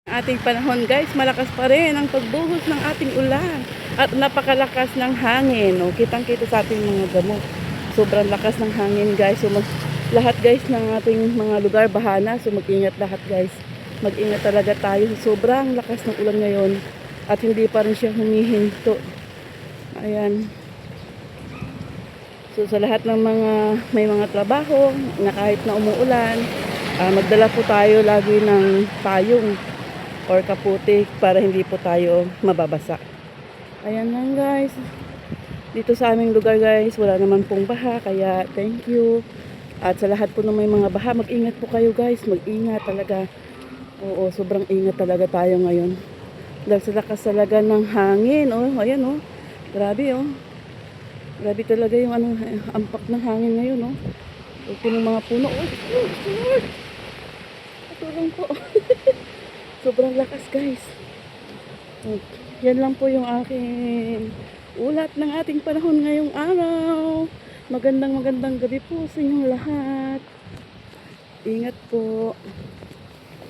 Ating panahon guys, malakas pa rin ang pagbuhos ng ating ulan at napakalakas ng hangin. No? Kitang-kita sa ating mga damo. Sobrang lakas ng hangin guys. So lahat guys ng ating mga lugar bahana. So mag-ingat lahat guys. Mag-ingat talaga tayo. Sobrang lakas ng ulan ngayon at hindi pa rin siya humihinto. Ayan. So sa lahat ng mga may mga trabaho na kahit na umuulan, magdala po tayo lagi ng payong or kaputik para hindi po tayo mababasa. Ayan lang guys. Dito sa aming lugar guys, wala naman pong baha, kaya thank you. At sa lahat po ng may mga baha, mag-ingat po kayo guys. Mag-ingat talaga. Oo, sobrang ingat talaga tayo ngayon. Dahil sa lakas talaga ng hangin. Oh, ayan oh. Grabe oh. Grabe talaga yung ampak ng hangin ngayon oh. Punong mga puno. Oh, tulong po. Sobrang lakas guys. Yan lang po yung aking ulat ng ating panahon ngayong araw. Magandang gabi po sa inyong lahat. Ingat po.